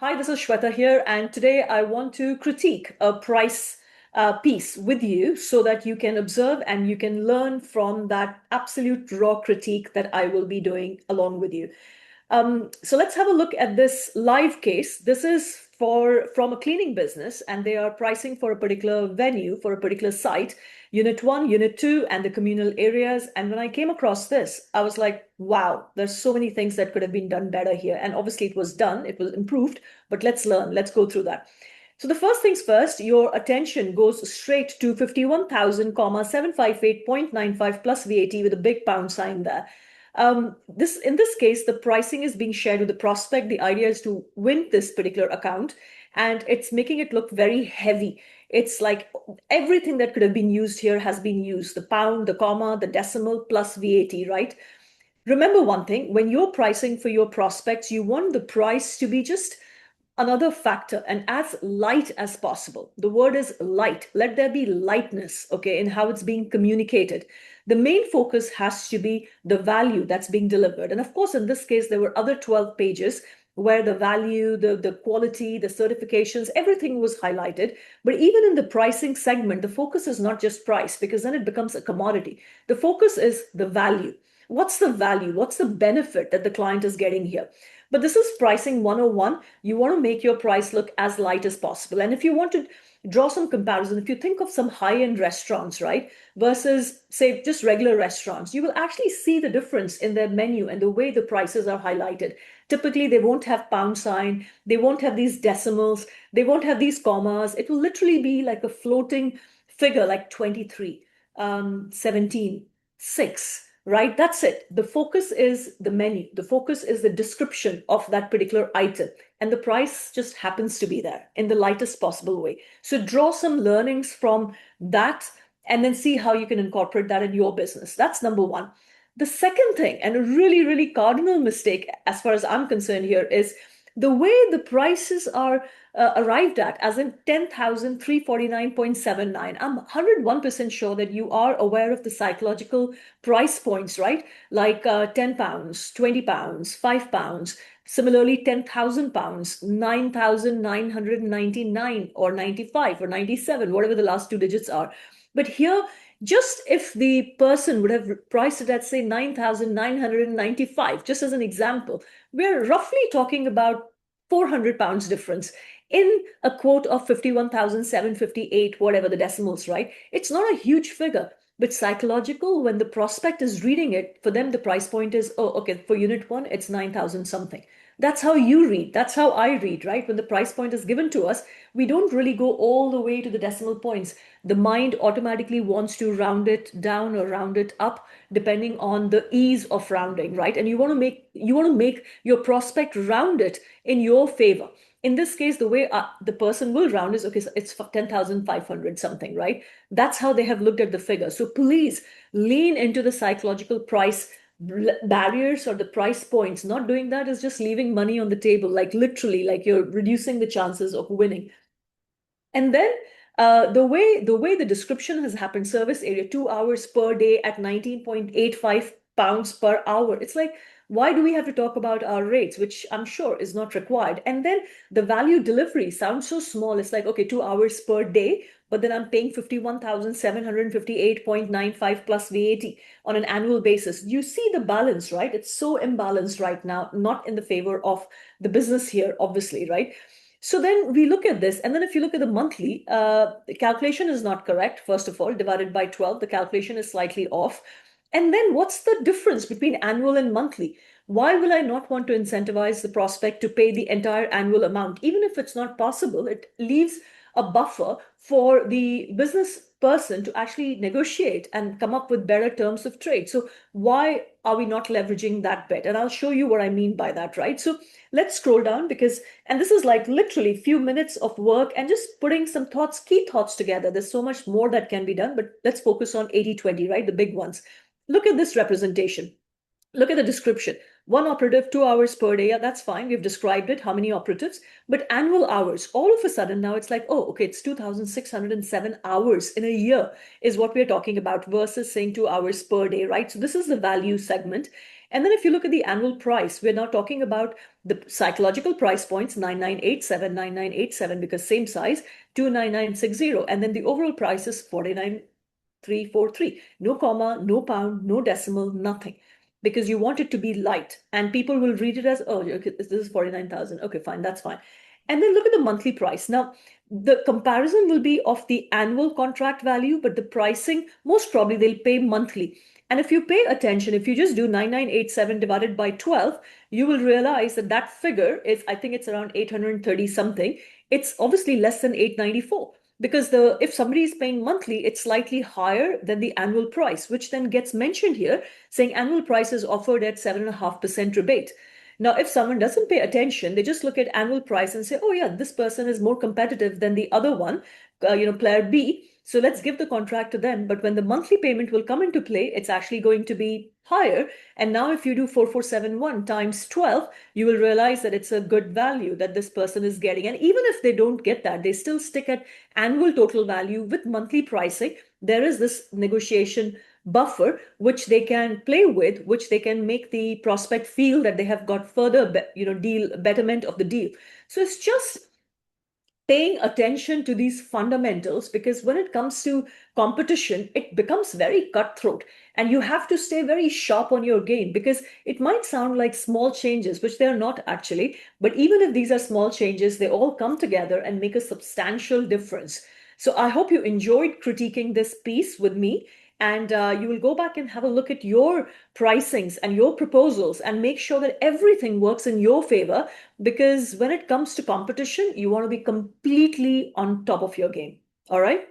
Hi, this is Shweta here, and today I want to critique a price piece with you so that you can observe and you can learn from that absolute raw critique that I will be doing along with you. So let's have a look at this live case. This is from a cleaning business, and they are pricing for a particular venue, for a particular site, Unit 1, Unit 2, and the communal areas. And when I came across this, I was like, wow, there's so many things that could have been done better here. And obviously it was done, it was improved, but let's learn, let's go through that. So the first things first, your attention goes straight to 51,758.95 plus VAT with a big pound sign there. In this case, the pricing is being shared with the prospect. The idea is to win this particular account, and it's making it look very heavy. It's like everything that could have been used here has been used: the pound, the comma, the decimal plus VAT, right? Remember one thing, when you're pricing for your prospects, you want the price to be just another factor and as light as possible. The word is light. Let there be lightness, okay, in how it's being communicated. The main focus has to be the value that's being delivered. And of course, in this case, there were other 12 pages where the value, the quality, the certifications, everything was highlighted. But even in the pricing segment, the focus is not just price, because then it becomes a commodity. The focus is the value. What's the value? What's the benefit that the client is getting here? But this is pricing 101. You want to make your price look as light as possible. And if you want to draw some comparison, if you think of some high-end restaurants, right, versus say just regular restaurants, you will actually see the difference in their menu and the way the prices are highlighted. Typically, they won't have pound sign, they won't have these decimals, they won't have these commas. It will literally be like a floating figure like 23, 17, 6. Right? That's it. The focus is the menu. The focus is the description of that particular item. And the price just happens to be there in the lightest possible way. So draw some learnings from that and then see how you can incorporate that in your business. That's number one. The second thing, and a really, really cardinal mistake as far as I'm concerned here, is the way the prices are arrived at, as in 10,349.79. I'm 101% sure that you are aware of the psychological price points, right? Like 10 pounds, 20 pounds, 5 pounds. Similarly, 10,000 pounds, 9,999 or 95 or 97, whatever the last two digits are. But here, just if the person would have priced it at, say, 9,995, just as an example, we're roughly talking about 400 pounds difference in a quote of 51,758, whatever the decimals, right? It's not a huge figure, but psychological, when the prospect is reading it, for them, the price point is, oh, okay, for unit one, it's 9,000 something. That's how you read. That's how I read, right? When the price point is given to us, we don't really go all the way to the decimal points. The mind automatically wants to round it down or round it up, depending on the ease of rounding, right? And you want to make your prospect round it in your favor. In this case, the way the person will round is, okay, so it's 10,500 something, right? That's how they have looked at the figure. So please lean into the psychological price barriers or the price points. Not doing that is just leaving money on the table, like literally, like you're reducing the chances of winning. And then the way the description has happened, service area, 2 hours per day at 19.85 pounds per hour. It's like, why do we have to talk about our rates, which I'm sure is not required? And then the value delivery sounds so small. It's like, okay, 2 hours per day, but then I'm paying 51,758.95 plus VAT on an annual basis. You see the balance, right? It's so imbalanced right now, not in the favor of the business here, obviously, right? So then we look at this, and then if you look at the monthly, the calculation is not correct. First of all, divided by 12, the calculation is slightly off. And then what's the difference between annual and monthly? Why will I not want to incentivize the prospect to pay the entire annual amount? Even if it's not possible, it leaves a buffer for the business person to actually negotiate and come up with better terms of trade. So why are we not leveraging that bit? And I'll show you what I mean by that, right? So let's scroll down, because, and this is like literally few minutes of work and just putting some thoughts, key thoughts together. There's so much more that can be done, but let's focus on 80-20, right? The big ones. Look at this representation. Look at the description. One operative, 2 hours per day. Yeah, that's fine. We've described it, how many operatives. But annual hours, all of a sudden now it's like, oh, okay, it's 2,607 hours in a year is what we're talking about versus saying 2 hours per day, right? So this is the value segment. And then if you look at the annual price, we're now talking about the psychological price points 9987, 9987 because same size, 29960. And then the overall price is 49343. No comma, no pound, no decimal, nothing. Because you want it to be light. And people will read it as, oh, okay, this is 49,000. Okay, fine, that's fine. And then look at the monthly price. Now, the comparison will be of the annual contract value, but the pricing, most probably they'll pay monthly. And if you pay attention, if you just do 9987 divided by 12, you will realize that that figure is, I think it's around 830 something. It's obviously less than 894 because if somebody is paying monthly, it's slightly higher than the annual price, which then gets mentioned here saying annual price is offered at 7.5% rebate. Now, if someone doesn't pay attention, they just look at annual price and say, oh yeah, this person is more competitive than the other one, player B. So let's give the contract to them. But when the monthly payment will come into play, it's actually going to be higher. And now if you do 4471 times 12, you will realize that it's a good value that this person is getting. And even if they don't get that, they still stick at annual total value with monthly pricing. There is this negotiation buffer which they can play with, which they can make the prospect feel that they have got further deal betterment of the deal. So it's just paying attention to these fundamentals, because when it comes to competition, it becomes very cutthroat and you have to stay very sharp on your game, because it might sound like small changes, which they are not actually. But even if these are small changes, they all come together and make a substantial difference. So I hope you enjoyed critiquing this piece with me. And you will go back and have a look at your pricings and your proposals and make sure that everything works in your favor, because when it comes to competition, you want to be completely on top of your game. All right.